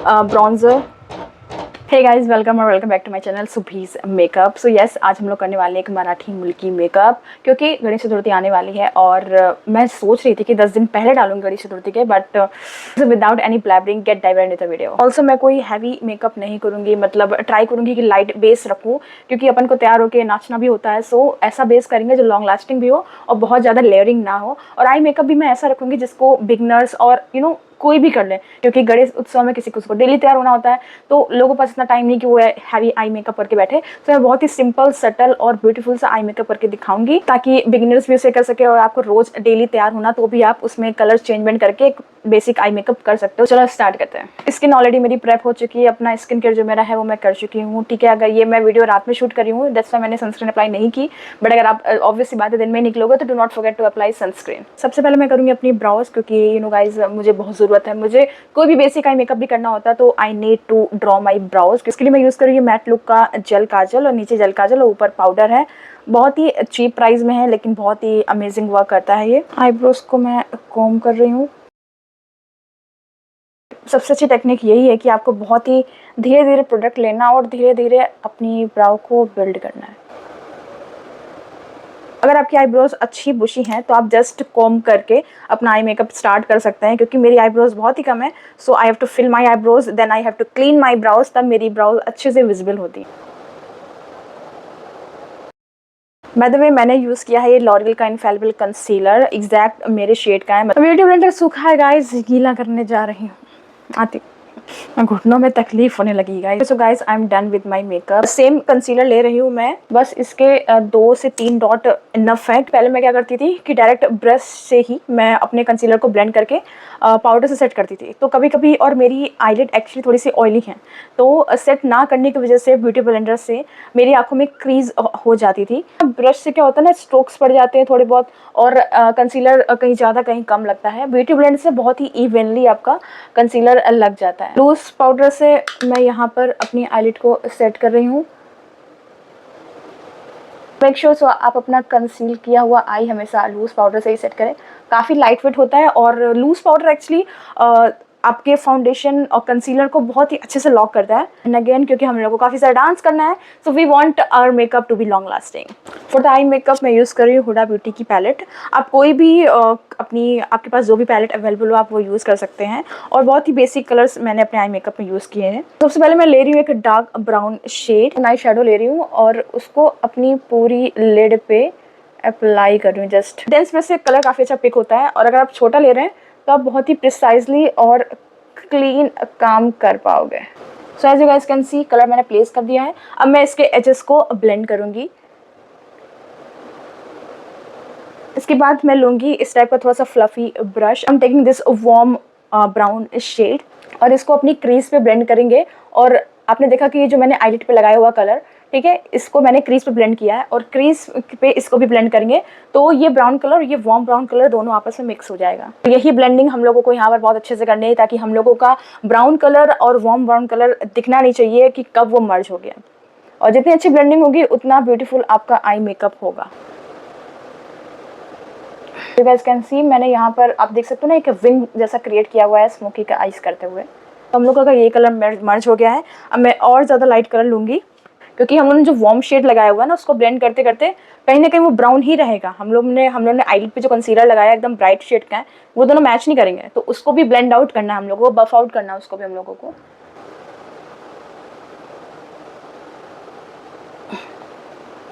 Bronzer. Hey guys, welcome और welcome back to my channel Subhi's makeup. So yes, आज हम लोग करने वाले हैं एक मराठी मुल्की मेकअप, क्योंकि गणेश चतुर्थी आने वाली है और मैं सोच रही थी कि 10 दिन पहले डालूंगी गणेश चतुर्थी के, but without any blabbering get diverted in the video. Also मैं कोई हैवी मेकअप नहीं करूंगी, मतलब ट्राई करूंगी कि लाइट बेस रखूँ, क्योंकि अपन को तैयार होकर नाचना भी होता है। सो ऐसा बेस करेंगे जो लॉन्ग लास्टिंग भी हो और बहुत ज़्यादा लेयरिंग ना हो। और आई मेकअप भी मैं ऐसा रखूंगी जिसको बिगनर्स और कोई भी कर ले, क्योंकि गणेश उत्सव में किसी को डेली तैयार होना होता है, तो लोगों के पास इतना टाइम नहीं कि वो हैवी आई मेकअप करके बैठे। तो मैं बहुत ही सिंपल, सटल और ब्यूटीफुल सा आई मेकअप करके दिखाऊंगी, ताकि बिगिनर्स भी उसे कर सके और आपको रोज डेली तैयार होना तो भी आप उसमें कलर चेंजमेंट करके एक बेसिक आई मेकअप कर सकते हो। चलो स्टार्ट करते हैं। स्किन ऑलरेडी मेरी प्रेप हो चुकी है, अपना स्किन केयर जो मेरा है वो मैं कर चुकी हूँ। ठीक है, अगर ये मैं वीडियो रात में शूट करी हूँ, दैट्स व्हाई मैंने सनस्क्रीन अप्लाई नहीं की, बट अगर आप ऑब्वियसली बात है दिन में निकलोगे तो do not forget to apply sunscreen. सबसे पहले मैं करूँगी अपनी ब्राउज, क्योंकि गाइज मुझे बहुत ज़रूरत है। मुझे कोई भी बेसिक आई मेकअप भी करना होता है तो I need to draw my brows. इसके लिए मैं यूज़ करूँगी मैट लुक का जेल काजल, और नीचे जेल काजल और ऊपर पाउडर है। बहुत ही चीप प्राइस में है, लेकिन बहुत ही अमेजिंग वर्क करता है ये। आईब्रोज को मैं कॉम्ब कर रही हूँ। सबसे अच्छी टेक्निक यही है कि आपको बहुत ही धीरे धीरे प्रोडक्ट लेना और धीरे धीरे अपनी ब्राउ को बिल्ड करना है। अगर आपकी आईब्रोज अच्छी बुशी हैं तो आप जस्ट कॉम करके अपना आई मेकअप स्टार्ट कर सकते हैं, क्योंकि मेरी आईब्रोज बहुत ही कम है। So I have to fill my eyebrows, then I have to clean my brows, तब मेरी ब्राउज अच्छे से विजिबल होती है। बाय द वे, मैंने यूज़ किया है ये लॉरियल का इनफैलिबल कंसीलर, एग्जैक्ट मेरे शेड का है। ब्यूटी ब्लेंडर सूखा है गाइस, गीला करने जा रही हूँ। आती घुटनों में तकलीफ होने लगी guys. So guys, I am done with my makeup. Same concealer ले रही हूँ मैं, बस इसके 2 से 3 डॉट इनफ है। पहले मैं क्या करती थी कि डायरेक्ट ब्रश से ही मैं अपने कंसीलर को ब्लेंड करके पाउडर से सेट करती थी। तो कभी कभी, और मेरी आईलिड एक्चुअली थोड़ी सी ऑयली है, तो सेट ना करने की वजह से ब्यूटी ब्लेंडर से मेरी आंखों में क्रीज हो जाती थी। ब्रश से क्या होता है ना, स्ट्रोक्स पड़ जाते हैं थोड़े बहुत, और कंसीलर कहीं ज़्यादा कहीं कम लगता है। ब्यूटी ब्लेंडर से बहुत ही इवनली आपका कंसीलर लग जाता है। लूज पाउडर से मैं यहाँ पर अपनी आईलिड को सेट कर रही हूँ। मेक श्योर सो आप अपना कंसील किया हुआ आई हमेशा लूज पाउडर से ही सेट करें। काफ़ी लाइट वेट होता है, और लूज पाउडर एक्चुअली आपके फाउंडेशन और कंसीलर को बहुत ही अच्छे से लॉक करता है। एंड अगेन, क्योंकि हम लोग को काफ़ी सारा डांस करना है, so we want our makeup to be long lasting. For the eye makeup मैं यूज़ कर रही हूँ हुडा ब्यूटी की पैलेट। आप कोई भी आपके पास जो भी पैलेट अवेलेबल हो आप वो यूज़ कर सकते हैं, और बहुत ही बेसिक कलर्स मैंने अपने आई मेकअप में यूज़ किए हैं। सबसे पहले मैं ले रही हूँ एक dark brown shade eye shadow ले रही हूँ, और उसको अपनी पूरी लिड पे अप्लाई कर रही हूँ। जस्ट डेंस में से कलर काफ़ी अच्छा पिक होता है, और अगर आप छोटा ले रहे हैं तो आप बहुत ही प्रिसाइजली और क्लीन काम कर पाओगे। So as you guys can see, colour मैंने प्लेस कर दिया है। अब मैं इसके एजेस को ब्लेंड करूंगी। इसके बाद मैं लूंगी इस टाइप का थोड़ा सा fluffy brush. I am taking this warm brown shade, और इसको अपनी क्रीज पे ब्लेंड करेंगे। और आपने देखा कि ये जो मैंने आईलिड पे लगाया हुआ कलर, ठीक है, इसको मैंने क्रीज पे ब्लेंड किया है, और क्रीज पे इसको भी ब्लेंड करेंगे, तो ये ब्राउन कलर और ये वार्म ब्राउन कलर दोनों आपस में मिक्स हो जाएगा। यही ब्लेंडिंग हम लोगों को यहाँ पर बहुत अच्छे से करनी है, ताकि हम लोगों का ब्राउन कलर और वार्म ब्राउन कलर दिखना नहीं चाहिए कि कब वो मर्ज हो गया। और जितनी अच्छी ब्लेंडिंग होगी उतना ब्यूटीफुल आपका आई मेकअप होगा। You guys can see, मैंने यहाँ पर आप देख सकते हो ना, एक विंग जैसा क्रिएट किया हुआ है स्मोकी का आइस करते हुए। तो हम लोगों का ये कलर मर्ज हो गया है। अब मैं और ज़्यादा लाइट कलर लूँगी, क्योंकि हम लोगों ने जो वार्म शेड लगाया हुआ है ना, उसको ब्लेंड करते करते कहीं ना कहीं वो ब्राउन ही रहेगा। हम लोग ने आईलिड पे जो कंसीलर लगाया एकदम ब्राइट शेड का है, वो दोनों मैच नहीं करेंगे, तो उसको भी ब्लेंड आउट करना है हम लोगों को, बफ आउट करना है उसको भी हम लोगों को।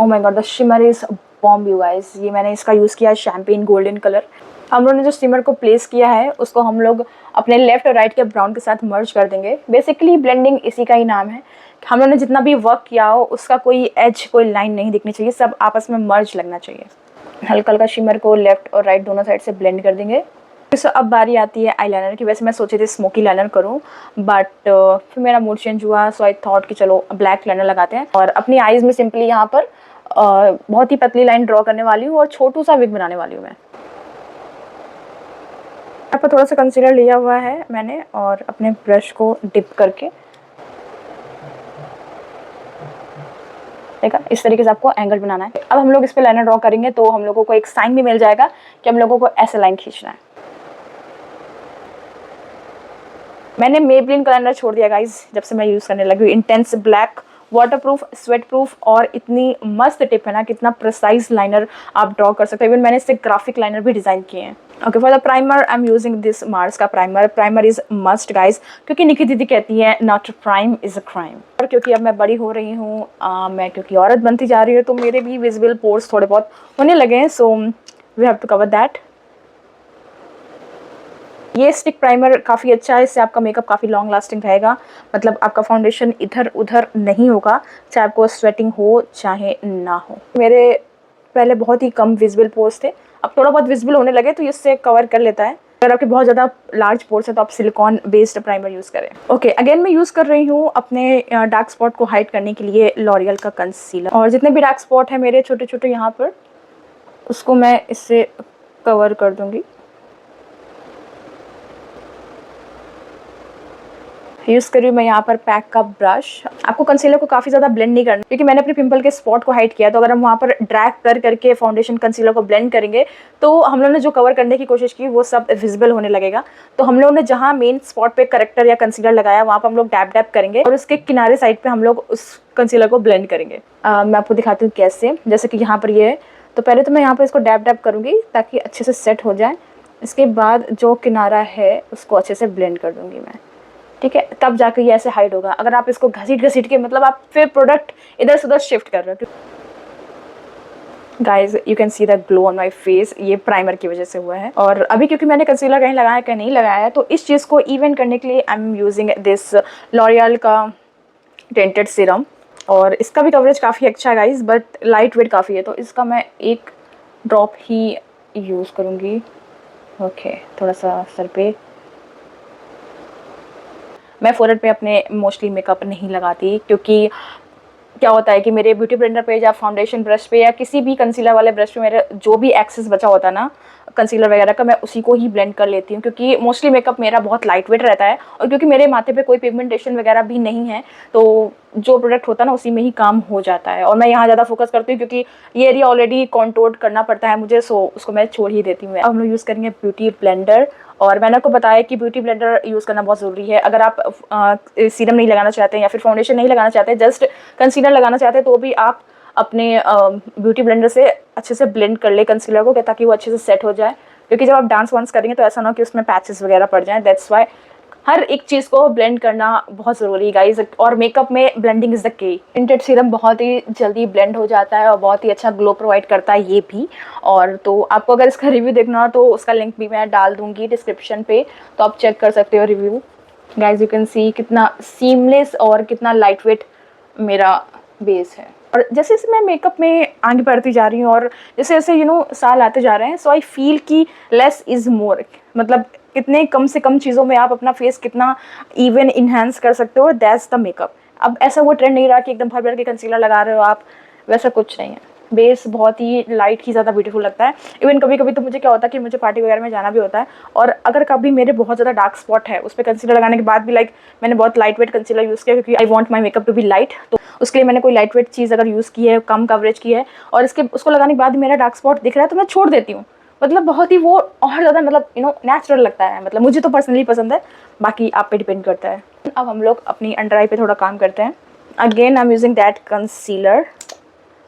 Oh my God, the shimmer is bomb you guys. ये मैंने इसका यूज़ किया है शैम्पेन गोल्डन कलर। हम लोगों ने जो स्टीमर को प्लेस किया है उसको हम लोग अपने लेफ्ट और राइट के ब्राउन के साथ मर्ज कर देंगे। बेसिकली ब्लेंडिंग इसी का ही नाम है। हम लोगों ने जितना भी वर्क किया हो उसका कोई एज, कोई लाइन नहीं दिखनी चाहिए, सब आपस में मर्ज लगना चाहिए। हल्का हल्का शिमर को लेफ्ट और राइट दोनों साइड से ब्लेंड कर देंगे। तो अब बारी आती है आईलाइनर की। वैसे मैं सोची थी स्मोकी लाइनर करूं, बट फिर मेरा मूड चेंज हुआ, सो आई थॉट कि चलो ब्लैक लाइनर लगाते हैं। और अपनी आईज में सिंपली यहाँ पर बहुत ही पतली लाइन ड्रॉ करने वाली हूँ, और छोटू सा विग बनाने वाली हूँ मैं। यहाँ पर थोड़ा सा कंसीलर लिया हुआ है मैंने, और अपने ब्रश को डिप करके देखा, इस तरीके से आपको एंगल बनाना है। अब हम लोग इस पे लाइनर ड्रॉ करेंगे, तो हम लोगों को एक साइन भी मिल जाएगा कि हम लोगों को ऐसे लाइन खींचना है। मैंने मेबलिन का लाइनर छोड़ दिया गाइज जब से मैं यूज़ करने लगी हूँ। Intense black, waterproof, sweat proof और इतनी मस्त टिप है ना, कितना प्रिसाइज लाइनर आप ड्रॉ कर सकते हो। इवन मैंने इससे ग्राफिक लाइनर भी डिज़ाइन किए हैं। Okay, for the primer I am using this Mars का primer. Primer is must guys, क्योंकि निकी दीदी कहती है not prime is a crime. और क्योंकि अब मैं बड़ी हो रही हूँ, मैं क्योंकि औरत बनती जा रही हूँ, तो मेरे भी विजिबल पोर्स थोड़े बहुत होने लगे हैं। So we have to cover that. ये स्टिक प्राइमर काफ़ी अच्छा है, इससे आपका मेकअप काफ़ी लॉन्ग लास्टिंग रहेगा। मतलब आपका फाउंडेशन इधर उधर नहीं होगा, चाहे आपको स्वेटिंग हो चाहे ना हो। मेरे पहले बहुत ही कम विजिबल पोर्स थे, अब थोड़ा बहुत विजिबल होने लगे, तो इससे कवर कर लेता है। अगर आपके बहुत ज़्यादा लार्ज पोर्स है तो आप सिलिकॉन बेस्ड प्राइमर यूज़ करें। ओके, अगेन मैं यूज़ कर रही हूँ अपने डार्क स्पॉट को हाइड करने के लिए लॉरियल का कंसीलर। और जितने भी डार्क स्पॉट है मेरे छोटे छोटे यहाँ पर, उसको मैं इससे कवर कर दूँगी। यूज़ कर रही हूँ मैं यहाँ पर पैक का ब्रश। आपको कंसीलर को काफ़ी ज़्यादा ब्लेंड नहीं करना, क्योंकि मैंने अपने पिंपल के स्पॉट को हाइड किया, तो अगर हम वहाँ पर ड्रैग कर करके फाउंडेशन कंसीलर को ब्लेंड करेंगे तो हम लोगों ने जो कवर करने की कोशिश की वो सब विजिबल होने लगेगा। तो हम लोगों ने जहाँ मेन स्पॉट पे करेक्टर या कंसीलर लगाया वहाँ पर हम लोग डैप डैप करेंगे और उसके किनारे साइड पर हम लोग उस कंसीलर को ब्लेंड करेंगे। मैं आपको दिखाती हूँ कैसे। जैसे कि यहाँ पर ये है, तो पहले तो मैं यहाँ पर इसको डैप डैप करूँगी ताकि अच्छे से सेट हो जाए। इसके बाद जो किनारा है उसको अच्छे से ब्लेंड कर दूँगी मैं, ठीक है, तब जाकर ये ऐसे हाइड होगा। अगर आप इसको घसीट घसीट के, मतलब आप फिर प्रोडक्ट इधर से उधर शिफ्ट कर रहे हो। Guys you can see the glow on my face, ये प्राइमर की वजह से हुआ है। और अभी क्योंकि मैंने कंसीलर कहीं लगाया कहीं नहीं लगाया है, तो इस चीज़ को इवन करने के लिए आई एम यूजिंग दिस लॉरियल का टेंटेड सीरम। और इसका भी कवरेज काफ़ी अच्छा है गाइज, बट लाइट वेट काफ़ी है, तो इसका मैं एक ड्रॉप ही यूज़ करूँगी। ओके, थोड़ा सा सर पे। मैं फोरहेड पे अपने मोस्टली मेकअप नहीं लगाती, क्योंकि क्या होता है कि मेरे ब्यूटी ब्लेंडर पे या फाउंडेशन ब्रश पे या किसी भी कंसीलर वाले ब्रश पे मेरे जो भी एक्सेस बचा होता है ना कंसीलर वगैरह का, मैं उसी को ही ब्लेंड कर लेती हूँ, क्योंकि मोस्टली मेकअप मेरा बहुत लाइट वेट रहता है। और क्योंकि मेरे माथे पे कोई पिगमेंटेशन वगैरह भी नहीं है, तो जो प्रोडक्ट होता है ना उसी में ही काम हो जाता है। और मैं यहाँ ज़्यादा फोकस करती हूँ, क्योंकि ये एरिया ऑलरेडी कॉन्टोर करना पड़ता है मुझे, सो उसको मैं छोड़ ही देती हूँ। अब हम लोग यूज़ करेंगे ब्यूटी ब्लेंडर। और मैंने आपको बताया कि ब्यूटी ब्लेंडर यूज़ करना बहुत ज़रूरी है। अगर आप सीरम नहीं लगाना चाहते हैं या फिर फाउंडेशन नहीं लगाना चाहते, जस्ट कंसीलर लगाना चाहते हैं, तो भी आप अपने ब्यूटी ब्लेंडर से अच्छे से ब्लेंड कर ले कंसीलर को, ताकि वो अच्छे से सेट हो जाए। क्योंकि जब आप डांस वांस करेंगे तो ऐसा ना हो कि उसमें पैचेस वगैरह पड़ जाएं। दैट्स वाई हर एक चीज़ को ब्लेंड करना बहुत ज़रूरी है गाइज। और मेकअप में blending is the key. Tinted serum बहुत ही जल्दी ब्लेंड हो जाता है और बहुत ही अच्छा ग्लो प्रोवाइड करता है ये भी। और तो आपको अगर इसका रिव्यू देखना हो तो उसका लिंक भी मैं डाल दूँगी डिस्क्रिप्शन पे, तो आप चेक कर सकते हो review. Guys you can see कितना सीमलेस और कितना लाइट वेट मेरा बेस है। और जैसे जैसे मैं मेकअप में आगे बढ़ती जा रही हूँ और जैसे जैसे साल आते जा रहे हैं, सो आई फील कि लेस इज़ मोर। मतलब कितने कम से कम चीज़ों में आप अपना फेस कितना इवन इन्हेंस कर सकते हो, दैट्स द मेकअप। अब ऐसा वो ट्रेंड नहीं रहा कि एकदम भर भर के कंसीलर लगा रहे हो आप, वैसा कुछ नहीं है। बेस बहुत ही लाइट ही ज़्यादा ब्यूटीफुल लगता है। इवन कभी कभी तो मुझे क्या होता है कि मुझे पार्टी वगैरह में जाना भी होता है, और अगर कभी मेरे बहुत ज़्यादा डार्क स्पॉट है उस पर कंसीलर लगाने के बाद भी मैंने बहुत लाइट वेट कंसीलर यूज़ किया, क्योंकि I want my makeup to be light. तो उसके लिए मैंने कोई लाइट वेट चीज़ अगर यूज़ की है, कम कवरेज की है, और उसको लगाने के बाद मेरा डार्क स्पॉट दिख रहा है, तो मैं छोड़ देती हूँ। मतलब बहुत ही वो और ज़्यादा नेचुरल लगता है। मतलब मुझे तो पर्सनली पसंद है, बाकी आप पे डिपेंड करता है। अब हम लोग अपनी अंडर आई पे थोड़ा काम करते हैं। Again I am using that concealer.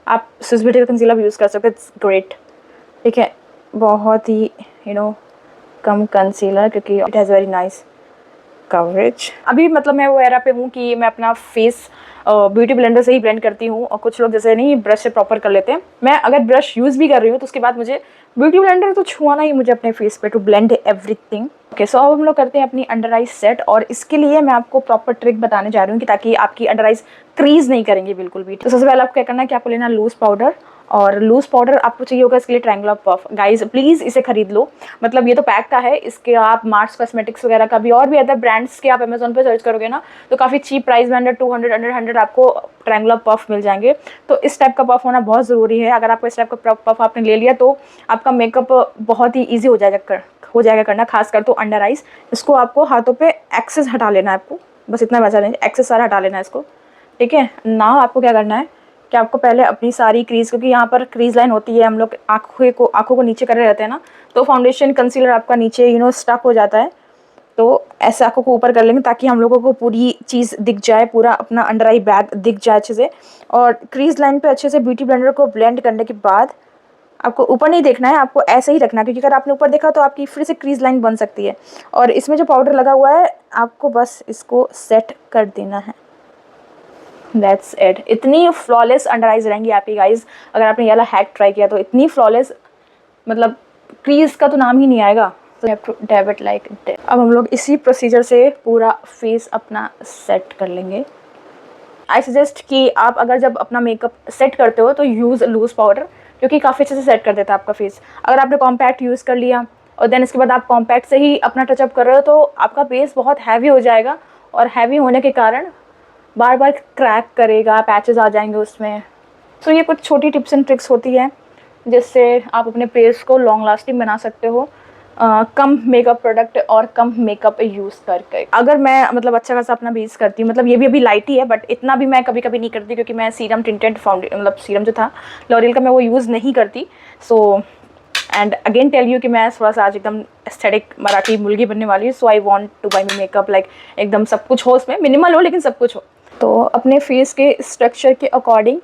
आप स्विस ब्यूटी का कंसीलर यूज़ कर सकते हो, इट्स ग्रेट। ठीक है, बहुत ही कम कंसीलर, क्योंकि it has very nice coverage. अभी मतलब मैं वो एरा पे हूँ कि मैं अपना फेस ब्यूटी ब्लेंडर से ही ब्लेंड करती हूँ, और कुछ लोग जैसे नहीं ब्रश से प्रॉपर कर लेते हैं। मैं अगर ब्रश यूज़ भी कर रही हूँ तो उसके बाद मुझे ब्यूटी ब्लेंडर तो छुआना ही मुझे अपने फेस पे, टू ब्लेंड एवरीथिंग। ओके, सो अब हम लोग करते हैं अपनी अंडर आई सेट, और इसके लिए मैं आपको प्रॉपर ट्रिक बताने जा रही हूँ कि ताकि आपकी अंडर आइज क्रीज नहीं करेंगे बिल्कुल भी। तो सबसे पहले आपको क्या करना है कि आपको लेना लूज पाउडर, और लूज पाउडर आपको चाहिए होगा इसके लिए ट्रायंगुलर पफ। गाइज प्लीज़ इसे खरीद लो, मतलब ये तो पैक का है। इसके आप मार्स कॉस्मेटिक्स वगैरह का भी और भी अदर ब्रांड्स के आप अमेजोन पे सर्च करोगे ना, तो काफ़ी चीप प्राइस में अंडर 200 अंडर 100 आपको ट्रायंगुलर पफ मिल जाएंगे। तो इस टाइप का पफ होना बहुत ज़रूरी है। अगर आपको इस टाइप का पफ आपने ले लिया तो आपका मेकअप बहुत ही ईजी हो जाएगा करना, खासकर तो अंडर आइज। इसको आपको हाथों पे एक्सेस हटा लेना है, आपको बस इतना बचा लेना, एक्सेस सारा हटा लेना है इसको। ठीक है ना, आपको क्या करना है कि आपको पहले अपनी सारी क्रीज, क्योंकि यहाँ पर क्रीज लाइन होती है, हम लोग आँखों को नीचे करे रहते हैं ना, तो फाउंडेशन कंसीलर आपका नीचे स्टक हो जाता है। तो ऐसे आँखों को ऊपर कर लेंगे ताकि हम लोगों को पूरी चीज़ दिख जाए, पूरा अपना अंडर आई बैग दिख जाए अच्छे से। और क्रीज लाइन पे अच्छे से ब्यूटी ब्लेंडर को ब्लेंड करने के बाद आपको ऊपर नहीं देखना है, आपको ऐसे ही रखना है, क्योंकि अगर आपने ऊपर देखा तो आपकी फिर से क्रीज लाइन बन सकती है। और इसमें जो पाउडर लगा हुआ है आपको बस इसको सेट कर देना है। That's it. इतनी फ्लॉलेस अंडर आइज रहेंगी आपकी गाइज। अगर आपने ये वाला हैक ट्राई किया तो इतनी फ्लॉलेस, मतलब क्रीज का तो नाम ही नहीं आएगा। Dab it like that. अब हम लोग इसी प्रोसीजर से पूरा फेस अपना सेट कर लेंगे। आई सजेस्ट कि आप अगर जब अपना मेकअप सेट करते हो तो यूज़ लूज़ पाउडर, क्योंकि काफ़ी अच्छे से सेट कर देता है आपका फेस। अगर आपने कॉम्पैक्ट यूज़ कर लिया और देन इसके बाद आप कॉम्पैक्ट से ही अपना टचअप कर रहे हो तो आपका फेस बहुत हैवी हो जाएगा, और हैवी होने के कारण बार बार क्रैक करेगा, पैचेस आ जाएंगे उसमें। सो ये कुछ छोटी टिप्स एंड ट्रिक्स होती है जिससे आप अपने फेस को लॉन्ग लास्टिंग बना सकते हो, कम मेकअप प्रोडक्ट और कम मेकअप यूज़ करके। अगर मैं मतलब अच्छा खासा अपना बेस करती हूँ, मतलब ये भी अभी लाइट ही है, बट इतना भी मैं कभी कभी नहीं करती, क्योंकि मैं सीरम टिंटेड मतलब सीरम जो था लॉरियल का मैं वो यूज़ नहीं करती। So and again tell you कि मैं थोड़ा सा आज एकदम एस्थेटिक मराठी मुलगी बनने वाली हूँ। So I want to buy me makeup like एकदम सब कुछ हो, उसमें मिनिमल हो लेकिन सब कुछ हो। तो अपने फेस के स्ट्रक्चर के अकॉर्डिंग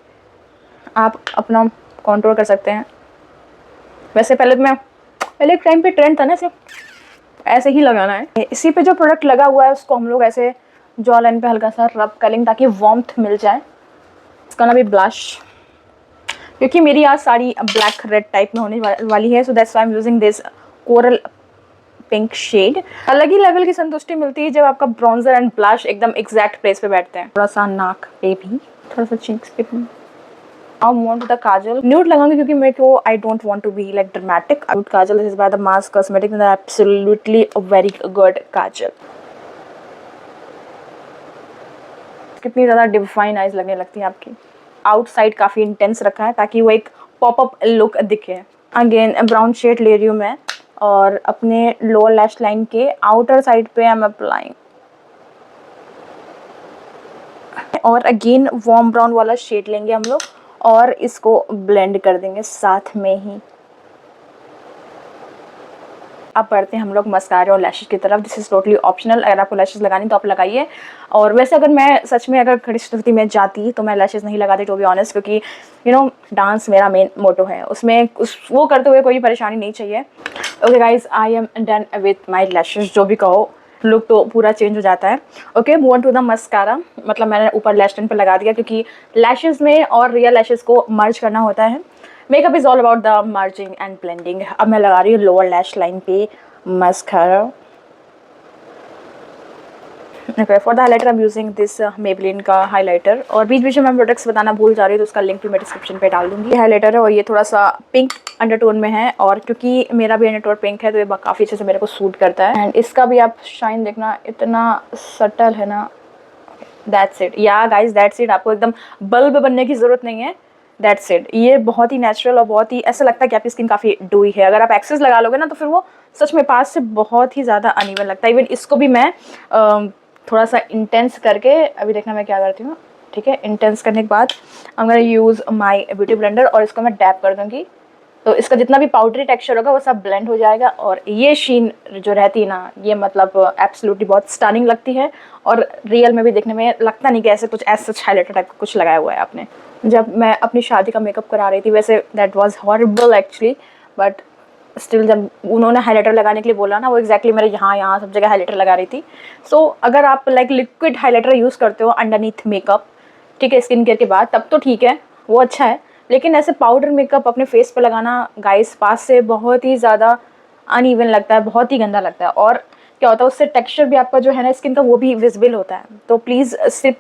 आप अपना कॉन्ट्रोल कर सकते हैं। वैसे पहले एक टाइम पे ट्रेंड था ना ऐसे ही लगाना है। इसी पे जो प्रोडक्ट लगा हुआ है उसको हम लोग ऐसे जॉ लाइन पे हल्का सा रब कर लेंगे ताकि वार्मथ मिल जाए। इसका ना भी ब्लश, क्योंकि मेरी आज साड़ी ब्लैक रेड टाइप में होने वाली है, so that's why I am using this coral pink shade. अलग ही लेवल की संतुष्टि मिलती है जब आपका ब्रॉन्जर एंड ब्लश एकदम एग्जैक्ट प्लेस पे बैठते हैं। थोड़ा सा नाक पे भी, थोड़ा सा चीक्स पे भी। Now move on to the kajal. Nude लगाऊंगी क्योंकि मेरे को I don't want to be like dramatic. Nude kajal is by the Mars cosmetic and absolutely a very good kajal. कितनी ज़्यादा डिफाइन आइज लगने लगती है आपकी। आउटसाइड काफ़ी इंटेंस रखा है ताकि वो एक पॉपअप लुक दिखे। अगेन ब्राउन शेड ले रही हूँ मैं और अपने लोअर लैश लाइन के आउटर साइड पे आई एम अप्लाइंग। और अगेन वार्म ब्राउन वाला शेड लेंगे हम लोग और इसको ब्लेंड कर देंगे साथ में ही। अब बढ़ते हैं हम लोग मस्कारा और लैशेस की तरफ। दिस इज़ टोटली ऑप्शनल, अगर आपको लैशेस लगानी तो आप लगाइए। और वैसे अगर मैं सच में अगर खड़ी स्थिति में जाती तो मैं लैशेस नहीं लगाती, टू बी ऑनेस्ट, क्योंकि यू नो डांस मेरा मेन मोटो है, उसमें वो करते हुए कोई परेशानी नहीं चाहिए। Okay guys, I am done with my lashes. जो भी कहो, लुक तो पूरा चेंज हो जाता है। Okay, move on to the mascara. मतलब मैंने ऊपर लैश लाइन पर लगा दिया क्योंकि लैशेस में और रियल लैशेस को मर्ज करना होता है। Makeup is all about the merging and blending. अब मैं लगा रही हूँ लोअर लैश लाइन पे mascara. Okay, for the highlighter I am using this Maybelline का हाईलाइटर। और बीच बीच में मैं प्रोडक्ट्स बताना भूल जा रही हूँ तो उसका लिंक भी मैं डिस्क्रिप्शन पे डाल दूँगी। ये हाईलाइटर है और ये थोड़ा सा पिंक अंडरटोन में है, और क्योंकि मेरा भी अंडरटोन पिंक है तो ये काफ़ी अच्छे से मेरे को सूट करता है। एंड इसका भी आप शाइन देखना, इतना सटल है ना। That's it yeah guys, that's it. आपको एकदम बल्ब बनने की ज़रूरत नहीं है। That's it. ये बहुत ही नेचुरल और बहुत ही ऐसा लगता है कि आपकी स्किन काफ़ी डूई है। अगर आप एक्सेस लगा लोगे ना तो फिर वो सच में पास से बहुत ही ज़्यादा अनइवन लगता है। इवन इसको भी मैं थोड़ा सा इंटेंस करके, अभी देखना मैं क्या करती हूँ। ठीक है, इंटेंस करने के बाद I am gonna use my beauty blender और इसको मैं डैप कर दूँगी। तो इसका जितना भी पाउडरी टेक्सचर होगा वो सब ब्लेंड हो जाएगा। और ये शीन जो रहती है ना, ये मतलब एब्सोल्युटली बहुत स्टनिंग लगती है। और रियल में भी देखने में लगता नहीं कि ऐसे कुछ ऐसा हाईलाइटर टाइप का कुछ लगाया हुआ है आपने। जब मैं अपनी शादी का मेकअप करा रही थी, वैसे that was horrible actually, but still जब उन्होंने हाईलाइटर लगाने के लिए बोला ना, वो एक्जैक्टली मेरे यहाँ सब जगह हाईलाइटर लगा रही थी। सो अगर आप लाइक लिक्विड हाईलाइटर यूज़ करते हो अंडरनीथ मेकअप, ठीक है, स्किन केयर के बाद, तब तो ठीक है, वो अच्छा है। लेकिन ऐसे पाउडर मेकअप अपने फेस पे लगाना गाइस पास से बहुत ही ज़्यादा अनइवन लगता है, बहुत ही गंदा लगता है। और क्या होता है उससे टेक्सचर भी आपका जो है ना स्किन का वो भी विजिबल होता है। तो प्लीज़ सिर्फ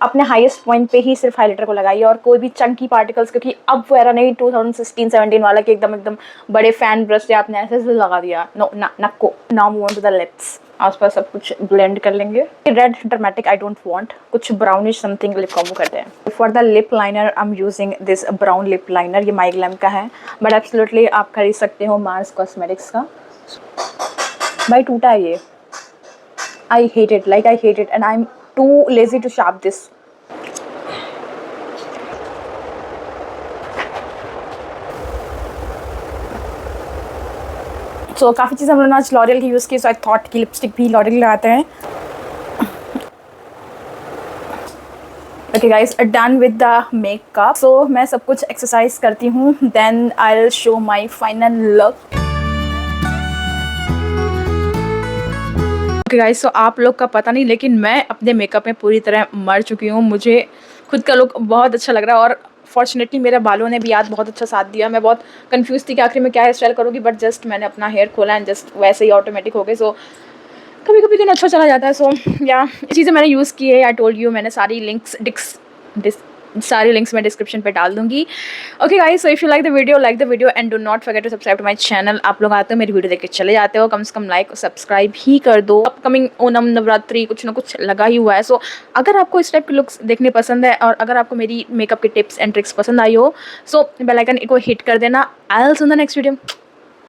अपने हाईएस्ट पॉइंट पे ही सिर्फ हाईलाइटर को लगाइए और कोई भी चंकी पार्टिकल्स, क्योंकि अब वो era नहीं 2016-17 वाला कि एकदम एकदम बड़े फैन ब्रश से आपने ऐसे लगा दिया। नो ना, नक्को। Now move on to the lips. आसपास सब कुछ ब्लेंड कर लेंगे। Red dramatic I don't want, कुछ ब्राउनिश समथिंग लिप कॉम्बो करते हैं। For the lip liner I am using this brown lip liner. ये माई ग्लैम का है, बट एब्सोल्युटली आप खरीद सकते हो मार्स कॉस्मेटिक्स का। भाई टूटा है ये। I hate it, like I hate it and I am too lazy to sharp this. So काफ़ी चीज़ हम लोग आज लॉरियल की यूज़ की, सो आई थॉट की लिपस्टिक भी लॉरियल लगाते हैं। Okay guys, done with the makeup. So मैं सब कुछ एक्सरसाइज करती हूँ, then I will show my final look. Okay guys, so आप लोग का पता नहीं, लेकिन मैं अपने मेकअप में पूरी तरह मर चुकी हूँ। मुझे खुद का लुक बहुत अच्छा लग रहा है और फॉर्चुनेटली मेरे बालों ने भी आज बहुत अच्छा साथ दिया। मैं बहुत कंफ्यूज थी कि आखिर में क्या हेयर स्टाइल करूँगी, बट जस्ट मैंने अपना हेयर खोला एंड जस्ट वैसे ही ऑटोमेटिक हो गए। सो कभी कभी दिन अच्छा चला जाता है। सो या चीज़ें मैंने यूज़ की है, आई टोल्ड यू, मैंने सारी लिंक्स मैं डिस्क्रिप्शन पे डाल दूंगी। Okay guys, so if you like the video and do not forget to subscribe to my channel. आप लोग आते हो मेरी वीडियो देख के चले जाते हो, कम से कम लाइक और सब्सक्राइब ही कर दो। अपकमिंग ओनम नवरात्रि कुछ ना कुछ लगा ही हुआ है। सो अगर आपको इस टाइप के लुक्स देखने पसंद है और अगर आपको मेरी मेकअप के टिप्स एंड ट्रिक्स पसंद आई हो, सो बेल आइकन को हिट कर देना। I will see you in the next video.